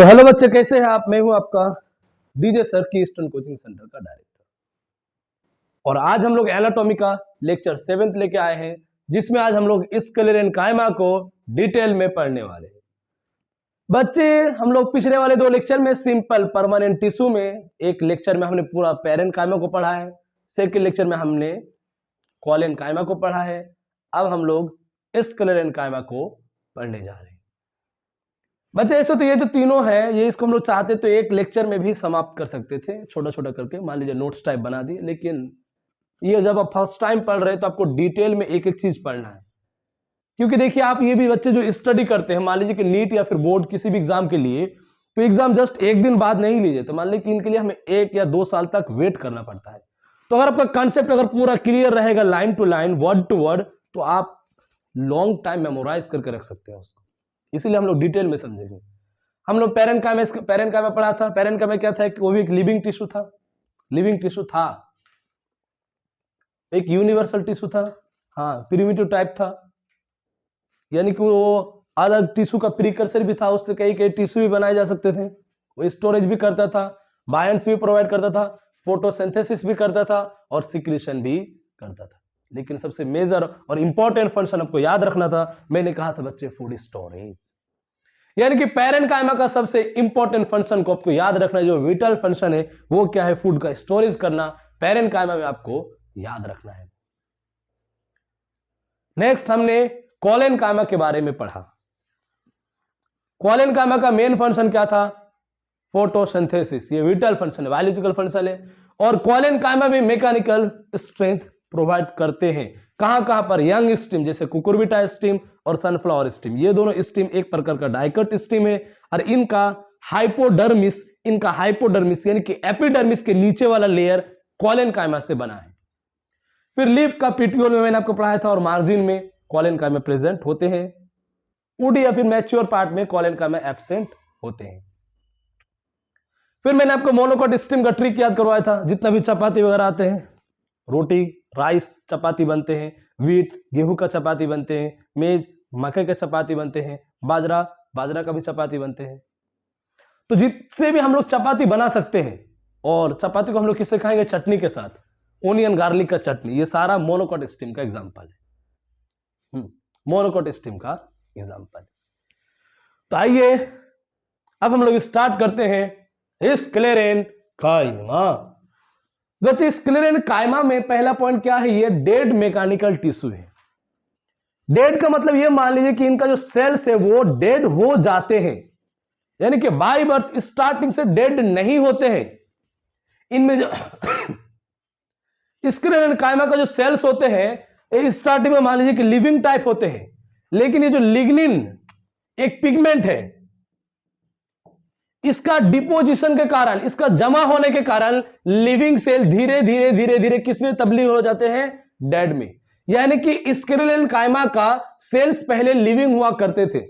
तो हेलो बच्चे, कैसे हैं आप। मैं हूं आपका डीजे सर की ईस्टर्न कोचिंग सेंटर का डायरेक्टर, और आज हम लोग एनाटॉमी का लेक्चर 7th लेके आए हैं, जिसमें आज हम लोग स्क्लेरेनकाइमा को डिटेल में पढ़ने वाले हैं। बच्चे, हम लोग पिछले वाले 2 लेक्चर में सिंपल परमानेंट टिश्यू में, एक लेक्चर में हमने पूरा पैरेन्काइमा को पढ़ा है, सेकेंड लेक्चर में हमने कोलेनकाइमा को पढ़ा है। अब हम लोग स्क्लेरेनकाइमा को पढ़ने जा रहे हैं। बच्चे, ऐसे तो ये जो तीनों हैं, ये इसको हम लोग चाहते तो एक लेक्चर में भी समाप्त कर सकते थे, छोटा छोटा करके, मान लीजिए नोट्स टाइप बना दिए। लेकिन ये जब आप फर्स्ट टाइम पढ़ रहे हैं तो आपको डिटेल में एक एक चीज पढ़ना है, क्योंकि देखिए आप ये भी बच्चे जो स्टडी करते हैं, मान लीजिए कि नीट या फिर बोर्ड किसी भी एग्जाम के लिए, तो एग्जाम जस्ट एक दिन बाद नहीं लीजिए, तो मान लीजिए कि इनके लिए हमें 1 या 2 साल तक वेट करना पड़ता है। तो अगर आपका कंसेप्ट अगर पूरा क्लियर रहेगा, line to line, word to word, तो आप लॉन्ग टाइम मेमोराइज करके रख सकते हैं उसको। इसीलिए हम लोग डिटेल में समझेंगे। हम लोग पैरेन्काइमा पढ़ा था। पैरेन्काइमा क्या था? वो भी एक लिविंग टिश्यू था। लिविंग टिश्यू था, एक यूनिवर्सल टिश्यू था, हाँ, प्रिमिटिव टाइप था, यानी कि वो अलग टिश्यू का प्रीकर्सर भी था, उससे कई कई टिश्यू भी बनाए जा सकते थे। वो स्टोरेज भी करता था, बायंस भी प्रोवाइड करता था, फोटोसिंथेसिस भी करता था, और सिक्रीशन भी करता था। लेकिन सबसे मेजर और इंपॉर्टेंट फंक्शन आपको याद रखना था, मैंने कहा था बच्चे, फूड स्टोरेज। यानी कि पैरेन्काइमा का सबसे इंपॉर्टेंट फंक्शन को आपको याद रखना है, जो विटल फंक्शन है वो क्या है? फूड का स्टोरेज करना। पैरेन्काइमा में आपको याद रखना है। नेक्स्ट हमने कोलेनकाइमा के बारे में पढ़ा। कोलेनकाइमा का मेन फंक्शन क्या था? फोटोसिंथेसिस। ये विटल फंक्शन है, बायोलॉजिकल फंक्शन है, और कोलेनकाइमा भी मैकेनिकल स्ट्रेंथ प्रोवाइड करते हैं। कहां कहां पर? यंग स्टीम, जैसे कुकुरबिटा स्टीम और सनफ्लावर स्टीम। ये दोनों स्टीम एक प्रकार का डाइकोट स्टीम है, और इनका हाइपोडर्मिस यानी कि एपिडर्मिस के नीचे वाला लेयर कोलेनकाइमा से बना है। फिर लीफ का पिट्यूल में मैंने आपको पढ़ाया था, और मार्जिन में कोलेनकाइमा प्रेजेंट होते हैं। वुड या फिर मैच्योर पार्ट में कोलेनकाइमा एब्सेंट होते हैं। फिर मैंने आपको मोनोकोट स्टीम का ट्रिक याद करवाया था। जितना भी चपाती वगैरह आते हैं, रोटी, राइस चपाती बनते हैं, वीट गेहूं का चपाती बनते हैं, मेज मक्के के चपाती बनते हैं, बाजरा का भी चपाती बनते हैं। तो जिससे भी हम लोग चपाती बना सकते हैं, और चपाती को हम लोग किससे खाएंगे? चटनी के साथ, ओनियन गार्लिक का चटनी। ये सारा मोनोकोट स्टीम का एग्जांपल है, मोनोकोट स्टीम का एग्जांपल। तो आइए अब हम लोग स्टार्ट करते हैं स्क्लेरेनकाइमा। बच्चे, स्क्लेरेनकाइमा में पहला पॉइंट क्या है? ये डेड मैकेनिकल टिश्यू है। डेड का मतलब ये मान लीजिए कि इनका जो सेल्स है वो डेड हो जाते हैं, यानी कि बाय बर्थ स्टार्टिंग से डेड नहीं होते हैं। इनमें जो स्क्लेरेनकाइमा का जो सेल्स होते हैं, ये स्टार्टिंग में मान लीजिए कि लिविंग टाइप होते हैं, लेकिन ये जो लिग्निन एक पिगमेंट है, इसका डिपोजिशन के कारण, इसका जमा होने के कारण लिविंग सेल धीरे धीरे धीरे धीरे किस में तब्दील हो जाते हैं? डेड में। यानी कि स्क्लेरेनकाइमा का सेल्स पहले लिविंग हुआ करते थे,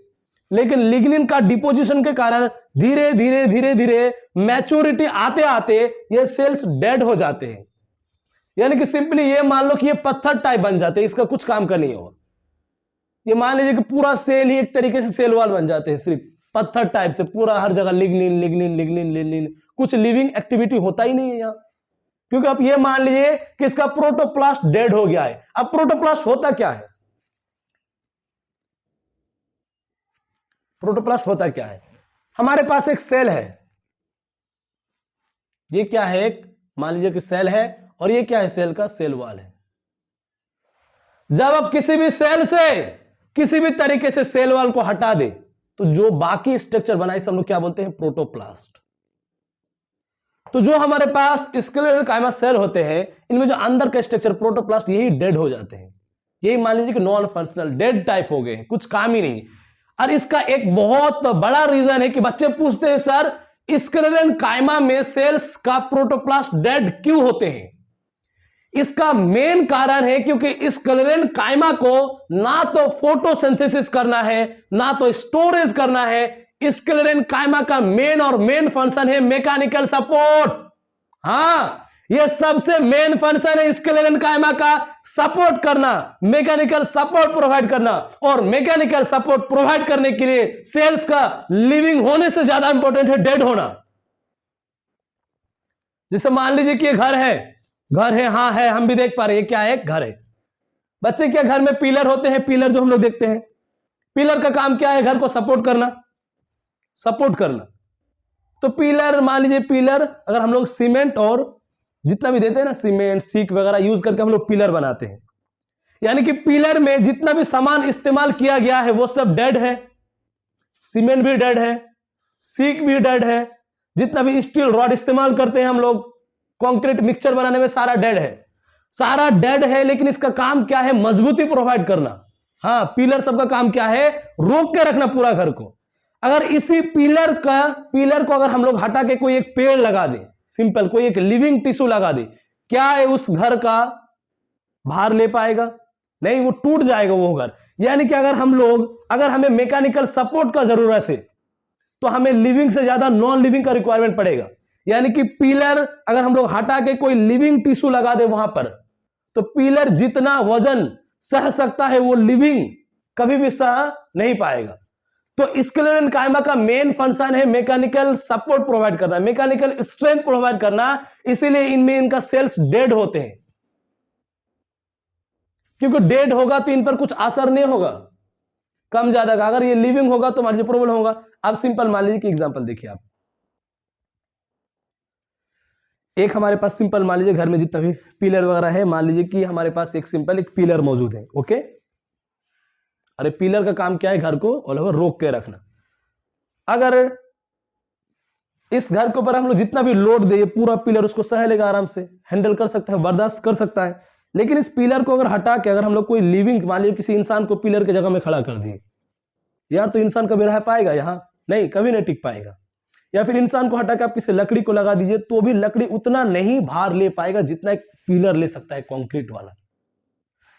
लेकिन लिग्निन का डिपोजिशन के कारण धीरे धीरे धीरे धीरे मैच्योरिटी आते आते ये सेल्स डेड हो जाते हैं। यानी कि सिंपली ये मान लो कि ये पत्थर टाइप बन जाते हैं, इसका कुछ काम का नहीं हो। ये मान लीजिए कि पूरा सेल ही एक तरीके से सेल वॉल बन जाते हैं, सिर्फ पत्थर टाइप से, पूरा हर जगह लिग्निन लिग्निन लिग्निन लिग्निन, कुछ लिविंग एक्टिविटी होता ही नहीं है यहां। क्योंकि आप ये मान लीजिए कि इसका प्रोटोप्लास्ट डेड हो गया है। अब प्रोटोप्लास्ट होता क्या है? प्रोटोप्लास्ट होता क्या है? हमारे पास एक सेल है, ये क्या है? एक मान लीजिए कि सेल है, और ये क्या है? सेल का सेल वॉल है। जब आप किसी भी सेल से किसी भी तरीके से सेल वॉल को हटा दे, तो जो बाकी स्ट्रक्चर बना, इसे हम लोग क्या बोलते हैं? प्रोटोप्लास्ट। तो जो हमारे पास स्क्लेरेनकाइमा सेल होते हैं, इनमें जो अंदर का स्ट्रक्चर प्रोटोप्लास्ट, यही डेड हो जाते हैं। यही मान लीजिए कि नॉन फंक्शनल डेड टाइप हो गए, कुछ काम ही नहीं। और इसका एक बहुत बड़ा रीजन है कि बच्चे पूछते हैं, सर स्क्लेरेनकाइमा में सेल्स का प्रोटोप्लास्ट डेड क्यों होते हैं? इसका मेन कारण है क्योंकि स्क्लेरेनकाइमा को ना तो फोटोसिंथेसिस करना है, ना तो स्टोरेज करना है। स्क्लेरेनकाइमा का मेन फंक्शन है मैकेनिकल सपोर्ट। हाँ, ये सबसे मेन फंक्शन है स्केलेटन कायमा का, सपोर्ट करना, मैकेनिकल सपोर्ट प्रोवाइड करना। और मैकेनिकल सपोर्ट प्रोवाइड करने के लिए सेल्स का लिविंग होने से ज्यादा इंपॉर्टेंट है डेड होना। जैसे मान लीजिए कि ये घर है, हाँ है, हम भी देख पा रहे हैं क्या है, घर है। बच्चे क्या घर में पिलर होते हैं, पिलर जो हम लोग देखते हैं, पिलर का काम क्या है, घर को सपोर्ट करना, सपोर्ट करना। तो पिलर, मान लीजिए पिलर अगर हम लोग सीमेंट और जितना भी देते हैं ना, सीमेंट सीक वगैरह यूज करके हम लोग पिलर बनाते हैं, यानी कि पिलर में जितना भी सामान इस्तेमाल किया गया है वो सब डेड है। सीमेंट भी डेड है, सीक भी डेड है, जितना भी स्टील रॉड इस्तेमाल करते हैं हम लोग कंक्रीट मिक्सचर बनाने में, सारा डेड है, सारा डेड है। लेकिन इसका काम क्या है, मजबूती प्रोवाइड करना। हाँ, पिलर सबका काम क्या है, रोक के रखना पूरा घर को। अगर इसी पिलर को अगर हम लोग हटा के कोई एक पेड़ लगा दे, सिंपल कोई एक लिविंग टिश्यू लगा दे, क्या है उस घर का भार ले पाएगा? नहीं, वो टूट जाएगा वो घर। यानी कि अगर हमें मैकेनिकल सपोर्ट का जरूरत है तो हमें लिविंग से ज्यादा नॉन लिविंग का रिक्वायरमेंट पड़ेगा। यानी कि पिलर अगर हम लोग हटा के कोई लिविंग टिश्यू लगा दे वहां पर, तो पिलर जितना वजन सह सकता है वो लिविंग कभी भी सह नहीं पाएगा। तो स्केलेटन कायमा का मेन फंक्शन है मैकेनिकल सपोर्ट प्रोवाइड करना, मैकेनिकल स्ट्रेंथ प्रोवाइड करना। इसीलिए इनमें इनका सेल्स डेड होते हैं, क्योंकि डेड होगा तो इन पर कुछ असर नहीं होगा कम ज्यादा का। अगर ये लिविंग होगा तो मान लीजिए प्रॉब्लम होगा। अब सिंपल मान लीजिए कि एग्जांपल देखिए आप, एक हमारे पास सिंपल मान लीजिए घर में जितना भी पिलर वगैरह है, मान लीजिए कि हमारे पास एक सिंपल एक पिलर मौजूद है, ओके। अरे पिलर का काम क्या है, घर को ऑल ओवर रोक के रखना। अगर इस घर के ऊपर हम लोग जितना भी लोड दे, पूरा पिलर उसको सह लेगा, आराम से हैंडल कर सकता है, बर्दाश्त कर सकता है। लेकिन इस पिलर को अगर हटा के अगर हम लोग कोई लिविंग, मान लीजिए किसी इंसान को पिलर की जगह में खड़ा कर दिए, यार तो इंसान कभी रह पाएगा यहां? नहीं, कभी नहीं टिक पाएगा। या फिर इंसान को हटा के आप किसी लकड़ी को लगा दीजिए तो भी लकड़ी उतना नहीं भार ले पाएगा जितना एक पिलर ले सकता है कंक्रीट वाला।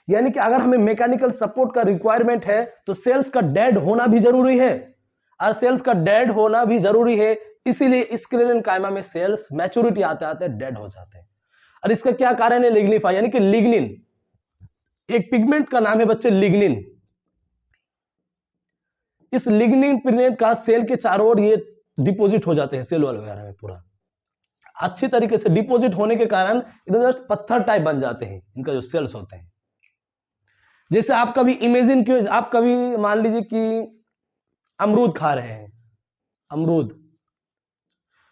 यानी कि अगर हमें मैकेनिकल सपोर्ट का रिक्वायरमेंट है तो सेल्स का डेड होना भी जरूरी है, और सेल्स का डेड होना भी जरूरी है। इसीलिए स्केलेटन कायमा में सेल्स मैच्योरिटी आते आते डेड हो जाते हैं। और इसका क्या कारण है, लिग्निफाई, यानी कि लिग्निन एक पिगमेंट का नाम है बच्चे, लिग्निन। इस लिग्निन पिगमेंट का सेल के चारों ओर ये डिपॉजिट हो जाते हैं, सेल वॉल वगैरह में पूरा अच्छी तरीके से डिपॉजिट होने के कारण इधर जस्ट पत्थर टाइप बन जाते हैं इनका जो सेल्स होते हैं। जैसे आप कभी इमेजिन क्यों, आप कभी मान लीजिए कि अमरूद खा रहे हैं, अमरूद,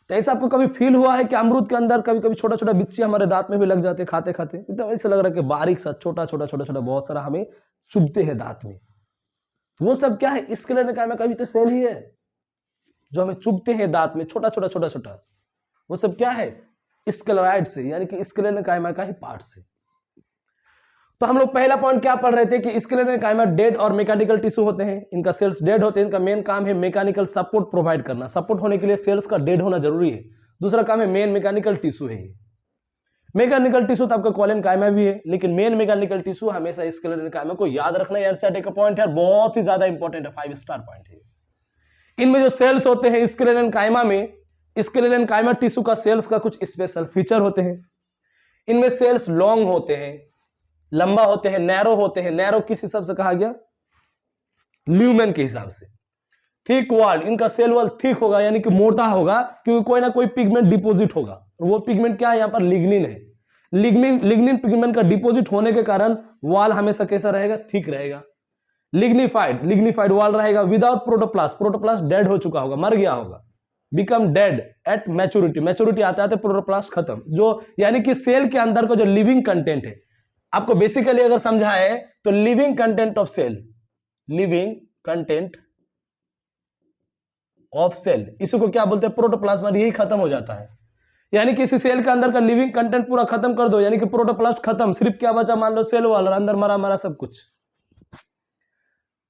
तो ऐसा आपको कभी फील हुआ है कि अमरूद के अंदर कभी कभी छोटा छोटा बिच्ची हमारे दांत में भी लग जाते हैं खाते खाते? एकदम ऐसा लग रहा है कि बारीक सा छोटा छोटा छोटा छोटा बहुत सारा हमें चुभते हैं दांत में। वो सब क्या है, स्केलेटन कायमा का भी तो सेल ही है जो हमें चुभते हैं दांत में, छोटा छोटा छोटा छोटा। वो सब क्या है, स्क्लेराइड से, यानी कि स्केलेटन कायमा का ही पार्ट से। तो हम लोग पहला पॉइंट क्या पढ़ रहे थे कि स्केलेटन कायमा डेड और मैकेनिकल टिश्यू होते हैं, इनका सेल्स डेड होते हैं। इनका मेन काम है मैकेनिकल सपोर्ट प्रोवाइड करना, सपोर्ट होने के लिए सेल्स का डेड होना जरूरी है। दूसरा काम है मेन मैकेनिकल टिश्यू है। ये मैकेनिकल टिश्यू तो आपका कॉलन कायमा भी है, लेकिन मेन मैकेनिकल टिश्यू हमेशा स्केलेटन कायमा को याद रखना। एनसीईआरटी का पॉइंट है, बहुत ही ज्यादा इंपॉर्टेंट है, 5 स्टार पॉइंट है। इनमें जो सेल्स होते हैं स्केलेटन कायमा में, स्केलेटन कायमा टिश्यू का सेल्स का कुछ स्पेशल फीचर होते हैं। इनमें सेल्स लॉन्ग होते हैं, लंबा होते हैं, नैरो होते हैं। नैरो किस हिसाब से कहा गया, ल्यूमेन के हिसाब से। थिक वॉल, इनका सेल वॉल थिक होगा, यानी कि मोटा होगा, क्योंकि कोई ना कोई पिगमेंट डिपोजिट होगा। वो पिगमेंट क्या है, यहां पर लिग्निन है। लिग्निन पिगमेंट का डिपोजिट होने के कारण वॉल हमेशा कैसा रहेगा, थिक रहेगा। लिग्निफाइड वॉल रहेगा विदाउट प्रोटोप्लास्ट, प्रोटोप्लास्ट डेड हो चुका होगा, मर गया होगा, become dead at maturity, maturity आते आते प्रोटोप्लास्ट खत्म। जो यानी कि सेल के अंदर का जो लिविंग कंटेंट है, आपको बेसिकली अगर समझा है तो living content of cell, living content of cell, इसको क्या बोलते हैं, प्रोटोप्लाज्म, यही खत्म हो जाता है। यानी कि इसी सेल के अंदर का लिविंग कंटेंट पूरा खत्म कर दो, यानी कि प्रोटोप्लास्ट खत्म, सिर्फ क्या बचा, मान लो सेल वॉल, अंदर मरा मरा सब कुछ।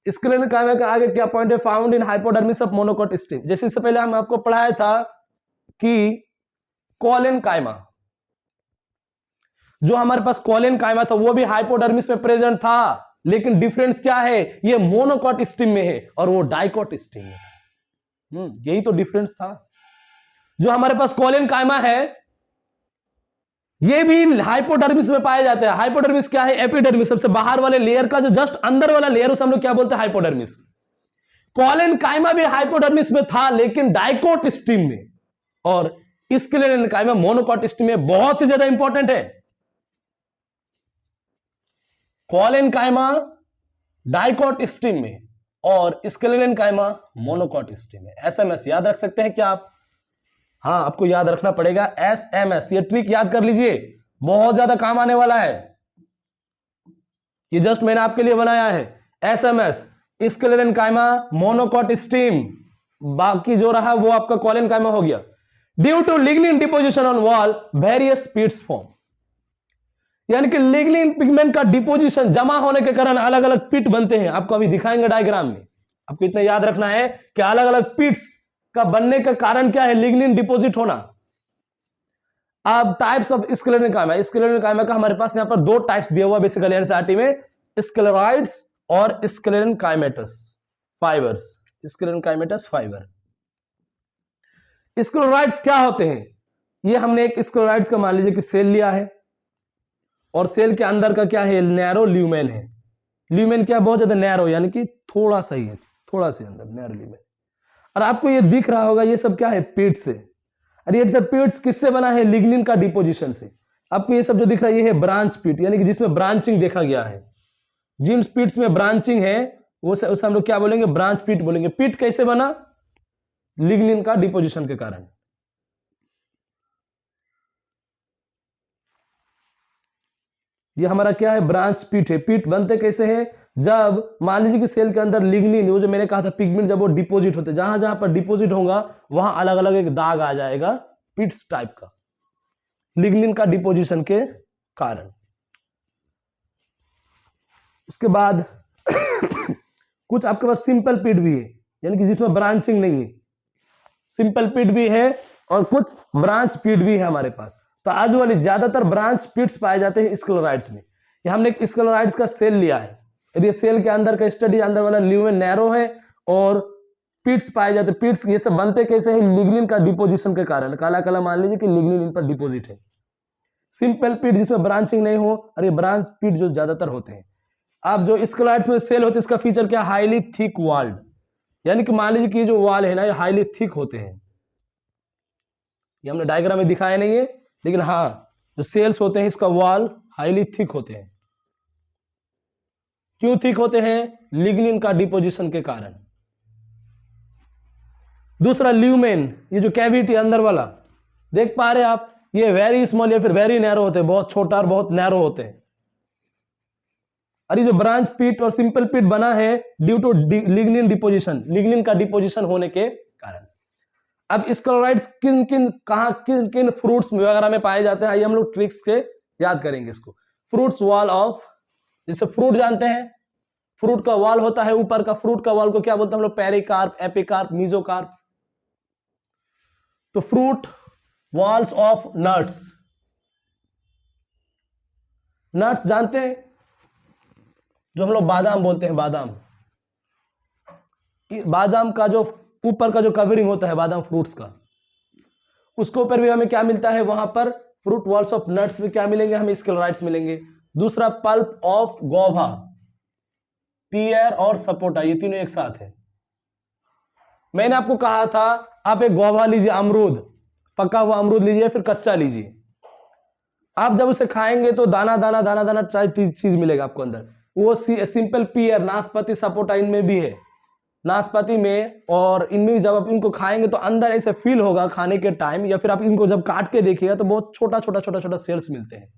स्केलेटन कायमा के आगे क्या पॉइंट है, found in hypodermis of monocot stem. जैसे इससे पहले हम आपको पढ़ाया था कि कॉलन कायमा, जो हमारे पास कॉलन कायमा था वो भी हाइपोडर्मिस में प्रेजेंट था, लेकिन डिफरेंस क्या है, ये मोनोकोट स्टीम में है और वो डाइकोट स्टीम में है। यही तो डिफरेंस था। जो हमारे पास कॉलन कायमा है ये भी हाइपोडर्मिस में पाए जाते हैं। हाइपोडर्मिस क्या है? एपिडर्मिस, सबसे बाहर वाले लेयर का जो जस्ट अंदर वाला लेयर, उसे हम लोग क्या बोलते हैं? हाइपोडर्मिस। कॉलेनकाइमा भी हाइपोडर्मिस में था, लेकिन डाइकोट स्ट्रीम में, और स्क्लेरेनकाइमा मोनोकोट स्ट्रीम में। बहुत ही ज्यादा इंपॉर्टेंट है। कॉलेनकाइमा डाइकोट स्ट्रीम में और स्क्लेरेनकाइमा मोनोकोट स्ट्रीम में। एसएमएस याद रख सकते हैं क्या आप? हाँ, आपको याद रखना पड़ेगा एसएमएस। ये ट्रिक याद कर लीजिए, बहुत ज्यादा काम आने वाला है। ये जस्ट मैंने आपके लिए बनाया है। SMS, sclerenchyma monocot stream. बाकी जो रहा वो आपका कॉलेनकाइमा हो गया। Due to lignin deposition on wall various pits form, यानी कि लिग्निन पिगमेंट का डिपोजिशन जमा होने के कारण अलग अलग पिट बनते हैं। आपको अभी दिखाएंगे डायग्राम में। आपको इतना याद रखना है कि अलग अलग पिट्स का बनने का कारण क्या है? लिग्निन डिपोजिट होना। अब टाइप्स ऑफ स्क्लेरेनकाइमा। स्क्लेरेनकाइमा का हमारे पास यहां पर दो टाइप्स दिया हुआ बेसिकली एनसीईआरटी में, स्क्लेरॉइड्स और स्क्लेरेनकाइमेटस फाइबर्स। स्क्लेरेनकाइमेटस फाइबर। स्क्लेरॉइड्स क्या होते हैं? ये हमने एक स्क्लेरॉइड्स का मान लीजिए कि सेल लिया है, और सेल के अंदर का क्या है? नैरो ल्यूमेन है। ल्यूमेन क्या? बहुत ज्यादा नैरो, यानी कि थोड़ा सा ही है, थोड़ा से अंदर नैरो ल्यूमेन। और आपको ये दिख रहा होगा, ये सब क्या है? पिट्स है। और ये सब पिट्स किससे बना है? लिग्निन का डिपोजिशन से। आपको ये सब जो दिख रहा है ये है ब्रांच पिट, यानी कि जिसमें ब्रांचिंग देखा गया है। जिन पिट्स में ब्रांचिंग है वो उसे हम लोग क्या बोलेंगे? ब्रांच पिट बोलेंगे। पिट कैसे बना? लिग्निन का डिपोजिशन के कारण। ये हमारा क्या है? ब्रांच पिट है। पिट बनते कैसे हैं? जब मान लीजिए कि सेल के अंदर लिग्निन, वो जो मैंने कहा था पिगमेंट, जब वो डिपोजिट होते, जहां जहां पर डिपोजिट होगा वहां अलग अलग एक दाग आ जाएगा पिट्स टाइप का, लिग्निन का डिपोजिशन के कारण। उसके बाद कुछ आपके पास सिंपल पिट भी है, यानी कि जिसमें ब्रांचिंग नहीं है। सिंपल पिट भी है और कुछ ब्रांच पिट भी है हमारे पास। तो आज वाली ज्यादातर ब्रांच पिट्स पाए जाते हैं स्क्लेरॉइड्स में। ये हमने एक स्क्लेरॉइड्स का सेल लिया है। यदि सेल के अंदर का स्टडी, अंदर वाला ल्यूमेन नैरो है और पिट्स पाए जाते हैं। पिट्स ये सब बनते कैसे हैं? लिग्निन का डिपोजिशन के कारण। काला काला मान लीजिए कि लिग्निन इन पर डिपोजिट है। सिंपल पिट जिसमें ब्रांचिंग नहीं हो, और ये ब्रांच पिट जो ज्यादातर होते हैं। अब जो स्क्लेरॉइड्स में सेल होते हैं, इसका फीचर क्या? हाईली थिक वॉल्ड, यानी कि मान लीजिए कि जो वॉल है ना, ये हाईली थिक होते हैं। ये हमने डायग्राम में दिखाया नहीं है, लेकिन हाँ, जो सेल्स होते हैं इसका वॉल हाईली थिक होते हैं। क्यों थिक होते हैं? लिग्निन का डिपोजिशन के कारण। दूसरा ल्यूमेन, ये जो कैविटी अंदर वाला देख पा रहे हैं आप, ये वेरी स्मॉल या फिर वेरी नैरो होते हैं, बहुत छोटा और बहुत नैरो होते हैं। अरे जो ब्रांच पिट और सिंपल पिट बना है due to lignin deposition, lignin का डिपोजिशन होने के कारण। अब स्क्लेरॉइड्स किन किन कहां किन किन फ्रूट्स वगैरह में पाए जाते हैं, आइए हम लोग ट्रिक्स के याद करेंगे इसको। फ्रूट्स वॉल ऑफ, जैसे फ्रूट जानते हैं, फ्रूट का वॉल होता है ऊपर का। फ्रूट का वॉल को क्या बोलते हैं हम लोग? Pericarp, epicarp, mesocarp. तो fruit walls of nuts. Nuts जानते हैं, जो हम लोग बादाम बोलते हैं, बादाम। बादाम का जो ऊपर का जो कवरिंग होता है बादाम फ्रूट्स का, उसके ऊपर भी हमें क्या मिलता है? वहां पर फ्रूट वॉल्स ऑफ नट्स में क्या मिलेंगे? हमें स्क्लेरॉइड्स मिलेंगे। दूसरा पल्प ऑफ गोवा, पियर और सपोटा, ये तीनों एक साथ है। मैंने आपको कहा था आप एक गोवा लीजिए, अमरूद, पका हुआ अमरूद लीजिए, फिर कच्चा लीजिए। आप जब उसे खाएंगे तो दाना दाना दाना दाना चीज मिलेगा आपको अंदर। वो सिंपल पियर, नाशपाती, सपोटा इनमें भी है। नाशपाती में और इनमें भी जब आप इनको खाएंगे तो अंदर ऐसे फील होगा खाने के टाइम, या फिर आप इनको जब काट के देखिएगा तो बहुत छोटा छोटा छोटा छोटा सेल्स मिलते हैं।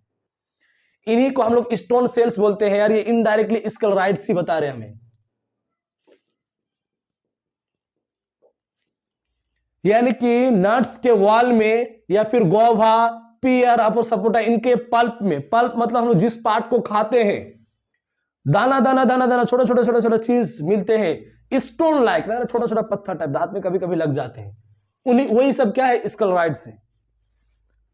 इन्हीं को हम लोग स्टोन सेल्स बोलते हैं। यार ये इनडायरेक्टली स्क्लेरॉइड्स ही बता रहे हैं हमें। यानी कि नट्स के वॉल में या फिर गोवा, पियर और सपोटा, इनके पल्प में, पल्प मतलब हम लोग जिस पार्ट को खाते हैं, दाना दाना दाना दाना छोटा छोटा छोटा छोटा चीज मिलते हैं, स्टोन लाइक, छोटा छोटा पत्थर टाइप, दांत में कभी कभी लग जाते हैं। उन्हीं वही सब क्या है? स्क्लेरॉइड्स है।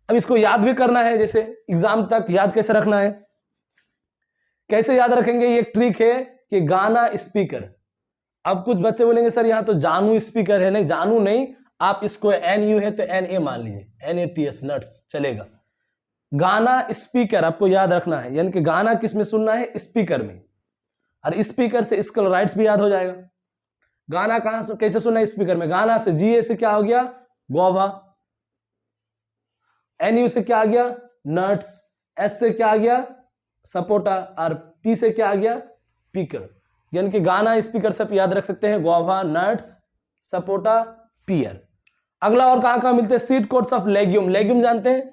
अब इसको याद भी करना है, जैसे एग्जाम तक याद कैसे रखना है, कैसे याद रखेंगे? ये एक ट्रिक है कि गाना स्पीकर। अब कुछ बच्चे बोलेंगे सर यहां तो जानू स्पीकर है। नहीं, जानू नहीं, आप इसको NU है तो NA मान लीजिए, NATS, नट्स चलेगा। गाना स्पीकर आपको याद रखना है, यानी कि गाना किस में सुनना है, स्पीकर में, और स्पीकर से स्क्लेराइड्स भी याद हो जाएगा। गाना कहां से कैसे सुनना है, स्पीकर में। गाना से GA से क्या हो गया, गुआवा, NU से क्या आ गया, नट्स, S से क्या आ गया, सपोटा, और P से क्या आ गया, पीकर। यानी कि गाना स्पीकर से आप याद रख सकते हैं, गुआवा, नट्स, सपोटा, पियर। अगला और कहां कहां मिलते हैं, seed quotes of legume. Legume जानते हैं,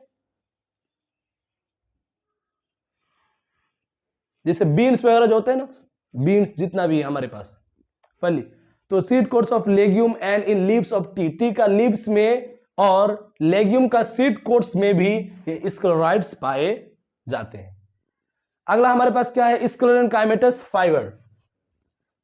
जैसे बीन्स वगैरह जो होते हैं ना, बीन्स जितना भी है हमारे पास फली, तो seed quotes of legume and in leaves of T, T का लीव्स में और लेग्यूम का सीड कोट्स में भी ये स्क्लेराइड्स पाए जाते हैं। अगला हमारे पास क्या है, स्क्लेरेनकाइमेटस फाइबर।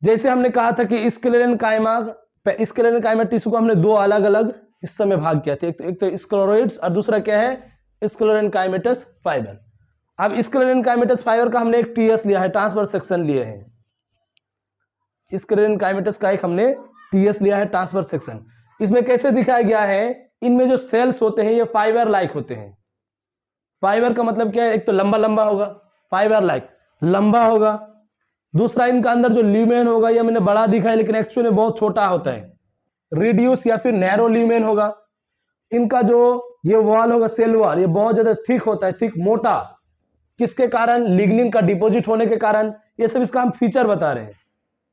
जैसे हमने कहा था कि स्क्लेरेनकाइमा टिश्यू को हमने दो अलग अलग हिस्सों में भाग किया था, एक तो स्क्लेरोइड्स और दूसरा क्या है, स्क्लेरेनकाइमेटस फाइबर। अब स्क्लेरेनकाइमेटस फाइबर का हमने एक TS लिया है, ट्रांसवर्स सेक्शन लिए हैं। स्क्लेरेनकाइमेटस का एक हमने TS लिया है, ट्रांसवर्स सेक्शन। इसमें कैसे दिखाया गया है, इनमें जो सेल्स होते हैं ये फाइबर लाइक होते हैं। फाइबर का मतलब क्या है, एक तो लंबा लंबा होगा, फाइबर लाइक लंबा होगा, दूसरा इनका अंदर जो ल्यूमेन होगा ये मैंने बड़ा दिखाया लेकिन एक्चुअली बहुत छोटा होता है, रिड्यूस या फिर नैरो ल्यूमेन होगा। इनका जो ये वॉल होगा, सेल वॉल, ये बहुत ज्यादा थिक होता है, थिक मोटा, किसके कारण, लिग्निन का डिपॉजिट होने के कारण। ये सब इसका हम फीचर बता रहे हैं।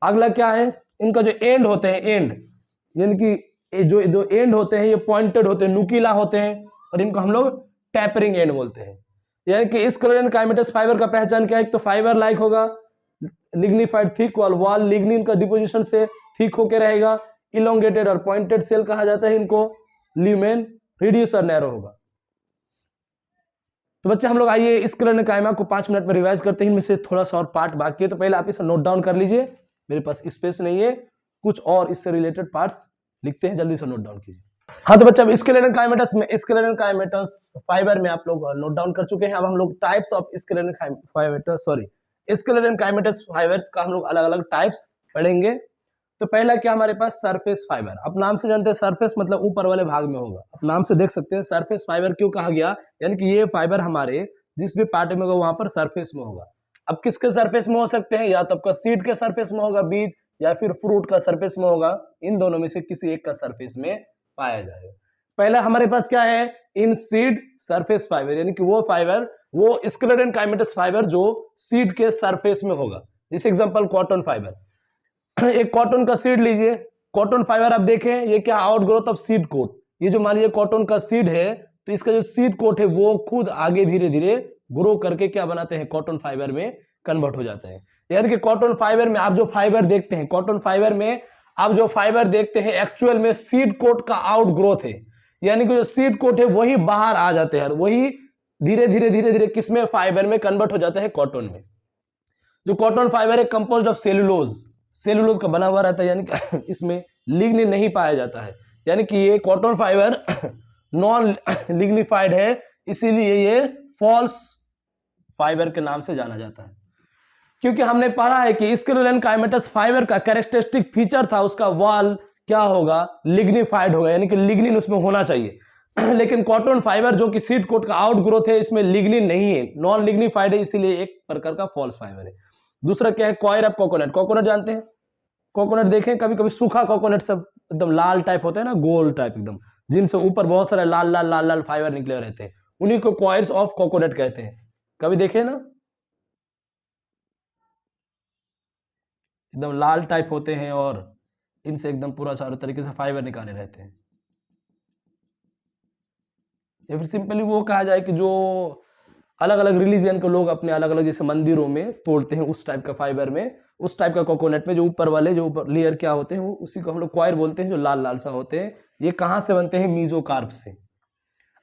अगला क्या है, इनका जो एंड होते हैं, एंड यानी कि जो एंड होते हैं ये पॉइंटेड होते हैं, नुकीला होते हैं, और इनको हम लोग टैपरिंग एंड बोलते हैं। यानी कि इस स्क्लेरेनकाइमेटस फाइबर का पहचान क्या है, एक तो फाइबर लाइक होगा, lignified thick wall, wall lignin का डिपोजिशन से थिक होकर रहेगा, इलोंगेटेड और पॉइंटेड सेल कहा जाता है इनको, ल्यूमेन, रिड्यूस और नैरो होगा। तो बच्चे हम लोग आइए स्क्लेरेनकाइमा को 5 मिनट में रिवाइज करते हैं, इनमें से थोड़ा सा और पार्ट बाकी है, तो पहले आप इसे नोट डाउन कर लीजिए, मेरे पास स्पेस नहीं है, कुछ और इससे रिलेटेड पार्ट्स लिखते हैं, जल्दी से नोट डाउन कीजिए। हाँ तो बच्चा स्क्लेरेनकाइमेटस फाइबर में आप लोग नोट डाउन कर चुके हैं। अब हम लोग टाइप्स ऑफ स्क्लेरेनकाइमेटस फाइबर्स का हम लोग अलग अलग टाइप्स पढ़ेंगे। तो पहला क्या हमारे पास, सरफेस फाइबर। आप नाम से जानते हैं सरफेस मतलब ऊपर वाले भाग में होगा, आप नाम से देख सकते हैं सरफेस फाइबर क्यों कहा गया, यानी कि ये फाइबर हमारे जिस भी पार्ट में होगा वहां पर सरफेस में होगा। अब किसके सरफेस में हो सकते हैं, या तो आपका सीड के सरफेस में होगा बीज, या फिर फ्रूट का सरफेस में होगा, इन दोनों में से किसी एक का सरफेस में पाया जाएगा। पहला हमारे पास क्या है, इन सीड सरफेस फाइबर, यानी कि वो फाइबर, वो स्क्लेरेनकाइमेटस फाइबर जो सीड के सरफेस में होगा। जैसे एग्जांपल कॉटन फाइबर, एक कॉटन का सीड लीजिए, कॉटन फाइबर आप देखें ये क्या, आउटग्रोथ ऑफ सीड कोट। ये जो मान लीजिए कॉटन का सीड है, तो इसका जो सीड कोट है वो खुद आगे धीरे धीरे ग्रो करके क्या बनाते हैं, कॉटन फाइबर में कन्वर्ट हो जाते हैं। यानी कि कॉटन फाइबर में आप जो फाइबर देखते हैं, कॉटन फाइबर में आप जो फाइबर देखते हैं एक्चुअल में सीड कोट का आउटग्रोथ है, यानी कि जो सीड कोट है वही बाहर आ जाते हैं, वही धीरे धीरे किसमें, फाइबर में कन्वर्ट हो जाते हैं, कॉटन में। जो कॉटन फाइबर है कंपोज्ड ऑफ सेलुलोज, सेलुलोज का बना हुआ रहता है, यानी कि इसमें लिग्निन नहीं पाया जाता है, यानी कि ये कॉटन फाइबर नॉन लिग्निफाइड है, इसीलिए ये फॉल्स फाइबर के नाम से जाना जाता है। क्योंकि हमने पढ़ा है कि स्क्लेरेनकाइमेटस फाइबर का कैरेक्टरिस्टिक फीचर था, उसका वॉल क्या होगा, लिग्निफाइड होगा, यानी कि लिग्निन उसमें होना चाहिए। लेकिन कॉटन फाइबर जो कि सीड कोट का आउटग्रोथ है, इसमें लिग्निन नहीं है, नॉन लिग्निफाइड है, इसीलिए एक प्रकार का फॉल्स फाइबर है। दूसरा क्या है, कॉयर ऑफ कोकोनट। कोकोनट जानते हैं, कोकोनट देखें कभी कभी, सूखा कोकोनट सब एकदम लाल टाइप होते हैं ना, गोल टाइप एकदम, जिनसे ऊपर बहुत सारे लाल लाल लाल लाल फाइबर निकले रहते हैं, उन्हीं को कॉयर्स ऑफ कोकोनट कहते हैं। कभी देखे ना, एकदम लाल टाइप होते हैं और इनसे एकदम पूरा चारों तरीके से फाइबर निकाले रहते हैं। या फिर सिंपली वो कहा जाए कि जो अलग अलग रिलीजन के लोग अपने अलग अलग जैसे मंदिरों में तोड़ते हैं, उस टाइप का फाइबर में, उस टाइप का कोकोनट में जो ऊपर वाले जो ऊपर लेयर क्या होते हैं, वो उसी को हम लोग कॉयर बोलते हैं, जो लाल लाल सा होते हैं। ये कहाँ से बनते हैं, मीजोकार्प से।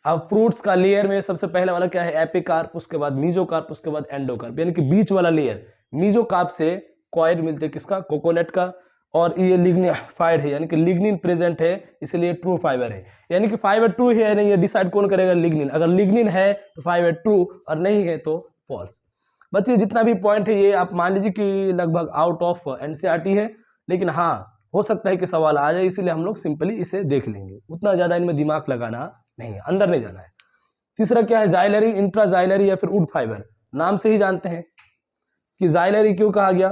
अब फ्रूट्स का लेयर में सबसे पहले वाला क्या है, एपिकार्प, उसके बाद मीजोकार्प, उसके बाद एंडोकार्प, यानी कि बीच वाला लेयर मीजोकार्प से कॉयर मिलते हैं, किसका, कोकोनट का। और ये लिग्निफाइड है, यानी कि लिग्निन प्रेजेंट है, इसलिए ट्रू फाइबर है। यानी कि फाइबर ट्रू है नहीं, ये डिसाइड कौन करेगा, लिग्निन। अगर लिग्निन है तो फाइबर ट्रू, और नहीं है तो फॉल्स। बच्चे जितना भी पॉइंट है ये आप मान लीजिए कि लगभग आउट ऑफ एनसीईआरटी है, लेकिन हाँ हो सकता है कि सवाल आ जाए, इसीलिए हम लोग सिंपली इसे देख लेंगे, उतना ज्यादा इनमें दिमाग लगाना नहीं है, अंदर नहीं जाना है। तीसरा क्या है, जाइलरी, इंट्राजाइलरी या फिर वुड फाइबर। नाम से ही जानते हैं कि जाइलरी क्यों कहा गया,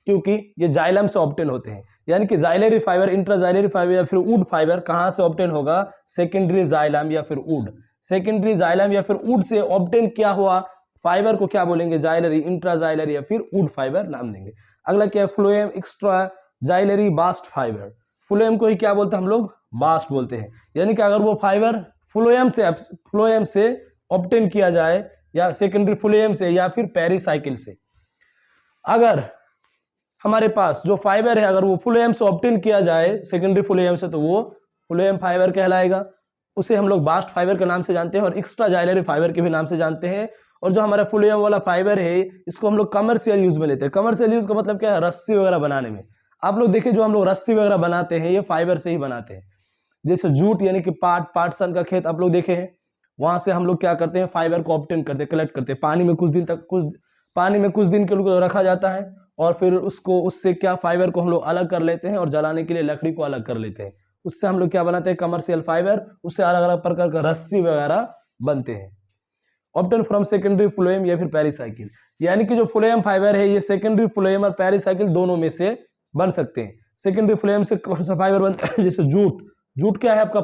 क्योंकि ये जाइलम से ऑब्टेन होते हैं। यानी कि जाइलरी फाइबर, इंट्राजाइलरी फाइबर या फिर वुड फाइबर कहां से ऑब्टेन होगा, सेकेंडरी जाइलम या फिर वुड। सेकेंडरी जाइलम या फिर वुड से ऑब्टेन किया हुआ फाइबर को क्या बोलेंगे, जाइलरी, इंट्राजाइलरी या फिर वुड फाइबर नाम देंगे। अगला क्या है, phloem extra xylary bast fibre. Phloem को ही क्या बोलते हैं हम लोग, बास्ट बोलते हैं। यानी कि अगर वो फाइबर फ्लोएम से ऑब्टेन किया जाए, या सेकेंडरी फ्लोएम से या फिर पेरिसाइकिल से, अगर हमारे पास जो फाइबर है अगर वो फ्लोएम से ऑब्टेन किया जाए सेकेंडरी फ्लोएम से, तो वो फ्लोएम फाइबर कहलाएगा। उसे हम लोग बास्ट फाइबर के नाम से जानते हैं और एक्स्ट्रा जाइलरी फाइबर के भी नाम से जानते हैं। और जो हमारा फ्लोएम वाला फाइबर है इसको हम लोग कमर्शियल यूज में लेते हैं। कमर्शियल यूज का मतलब क्या है, रस्सी वगैरह बनाने में। आप लोग देखिए जो हम लोग रस्सी वगैरह बनाते हैं ये फाइबर से ही बनाते हैं। जैसे जूट यानी कि पाटसन का खेत आप लोग देखे हैं, वहां से हम लोग क्या करते हैं, फाइबर को ऑब्टेन करते हैं, कलेक्ट करते हैं, पानी में कुछ दिन के लिए रखा जाता है और फिर उससे क्या फाइबर को हम लोग अलग कर लेते हैं और जलाने के लिए लकड़ी को अलग कर लेते हैं। उससे हम लोग क्या बनाते हैं, कमर्शियल फाइबर। उससे अलग अलग प्रकार का रस्सी वगैरह बनते हैं। ऑब्टेन फ्रॉम सेकेंडरी फ्लोएम या फिर पेरिसाइकिल, यानी कि जो फ्लोएम फाइबर है ये सेकेंडरी फ्लोएम और पेरिसाइकिल दोनों में से बन सकते हैं। सेकेंडरी फ्लोएम से कौन सा फाइबर बनता है, जैसे जूट क्या है आपका,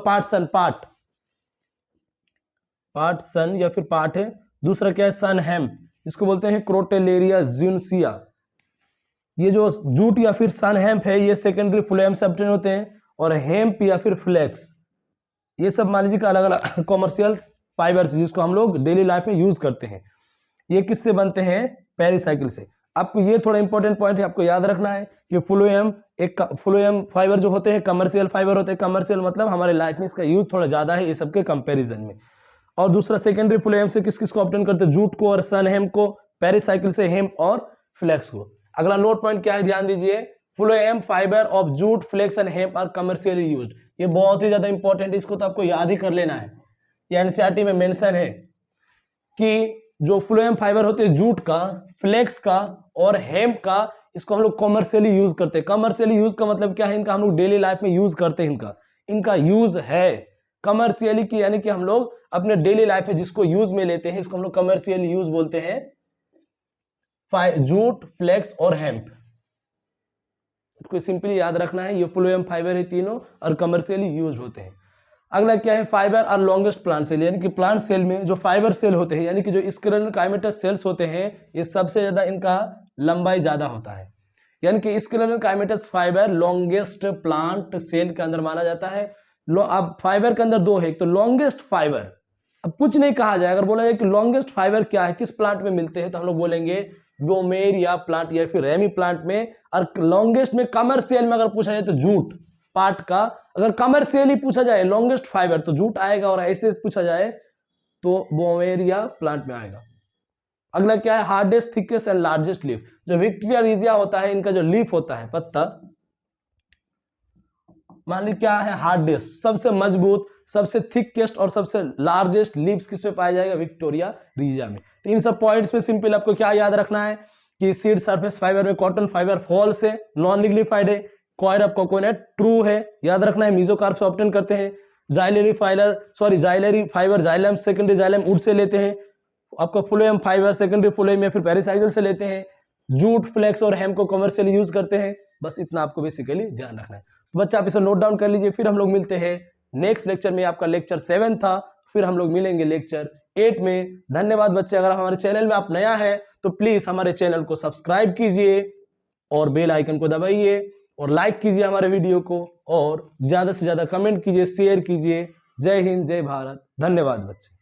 पाटसन या फिर पाट है। दूसरा क्या है, सन हेम्प, इसको बोलते हैं क्रोटेलेरिया जिनसिया। ये जो जूट या फिर सन हेम्प है ये सेकेंडरी फ्लोएम से ऑब्टेन होते हैं। और हेम्प या फिर फ्लेक्स, ये सब मान लीजिए अलग अलग कॉमर्शियल फाइबर्स जिसको हम लोग डेली लाइफ में यूज करते हैं। ये किससे बनते हैं, पेरिसाइकिल से। आपको ये थोड़ा इंपॉर्टेंट पॉइंट है, आपको याद रखना है कि फ्लोएम फाइबर जो होते हैं कमर्शियल फाइबर होते हैं। कमर्शियल मतलब हमारे लाइफ में इसका यूज थोड़ा ज्यादा है ये सबके कंपेरिजन में। और दूसरा सेकेंडरी फ्लोएम से किस को ऑब्टेन करते हैं, जूट को और सन हेम्प को, पेरिसाइकिल से हेम्प और फ्लेक्स को। अगला नोट पॉइंट क्या है, ध्यान दीजिए, phloem fibre of jute, flax and hemp are commercially used. ये बहुत ही ज्यादा इंपॉर्टेंट है, इसको तो आपको याद ही कर लेना है। ये एनसीईआरटी में मेंशन है कि जो फ्लोएम फाइबर होते हैं जूट का, फ्लेक्स का और हेम्प का, इसको हम लोग कमर्शियली यूज करते हैं। कमर्शियली यूज का मतलब क्या है, इनका हम लोग डेली लाइफ में यूज करते हैं। इनका यूज है कमर्शियली की, यानी कि हम लोग अपने डेली लाइफ में जिसको यूज में लेते हैं इसको हम लोग कमर्शियली यूज बोलते हैं। जूट, फ्लेक्स और हेम्प को सिंपली याद रखना है, ये फ्लोएम फाइबर है तीनों और कमर्शियली यूज होते हैं। अगला क्या है, fibre are longest plant cell, यानी कि प्लांट सेल में जो फाइबर सेल होते हैं यानी कि जो स्क्लेरल-काइमेटस सेल्स होते हैं ये सबसे ज्यादा इनका लंबाई ज्यादा होता है। यानी कि स्क्लेरल-काइमेटस फाइबर लॉन्गेस्ट प्लांट सेल के अंदर माना जाता है। अब फाइबर के अंदर दो है, एक तो लॉन्गेस्ट फाइबर। अब कुछ नहीं कहा जाए, अगर बोला जाए कि लॉन्गेस्ट फाइबर क्या है, किस प्लांट में मिलते हैं, तो हम लोग बोलेंगे ब्रोमेरिया प्लांट या फिर रेमी प्लांट में। और लॉन्गेस्ट में कमर्शियल में अगर पूछा जाए तो जूट पार्ट का, अगर कमर्शियली पूछा जाए लॉन्गेस्ट फाइबर तो जूट आएगा, और ऐसे पूछा जाए तो ब्रोमेरिया प्लांट में आएगा। अगला क्या है, hardest, thickest and largest leaf. जो विक्टोरिया रिजिया होता है इनका जो लीफ होता है, पत्ता, मान ली क्या है, हार्डेस्ट सबसे मजबूत, सबसे थिकेस्ट और सबसे लार्जेस्ट लीव्स किसमें पाया जाएगा, विक्टोरिया रिजिया में। तो इन सब पॉइंट्स पे सिंपल आपको क्या याद रखना है कि सीड सरफेस फाइबर में कॉटन फाइबर फॉल्स है, नॉन लिग्निफाइड है, कॉयर ऑफ कोकोनट ट्रू है, याद रखना है। मेसोकार्प से ऑब्टेन करते हैं। Xylary fibre xylem, secondary xylem wood से लेते हैं। आपका फ्लोएम फाइबर सेकेंडरी फ्लोएम या फिर पेरिसाइकिल से लेते हैं। जूट, फ्लेक्स और हेम्प को कमर्शियली यूज करते हैं। बस इतना आपको बेसिकली ध्यान रखना है। तो बच्चा आप इसे नोट डाउन कर लीजिए। फिर हम लोग मिलते हैं नेक्स्ट लेक्चर में। आपका लेक्चर 7 था, फिर हम लोग मिलेंगे लेक्चर 8 में। धन्यवाद बच्चे। अगर हमारे चैनल में आप नया है तो प्लीज हमारे चैनल को सब्सक्राइब कीजिए और बेल आइकन को दबाइए और लाइक कीजिए हमारे वीडियो को, और ज्यादा से ज्यादा कमेंट कीजिए, शेयर कीजिए। जय हिंद, जय भारत। धन्यवाद बच्चे।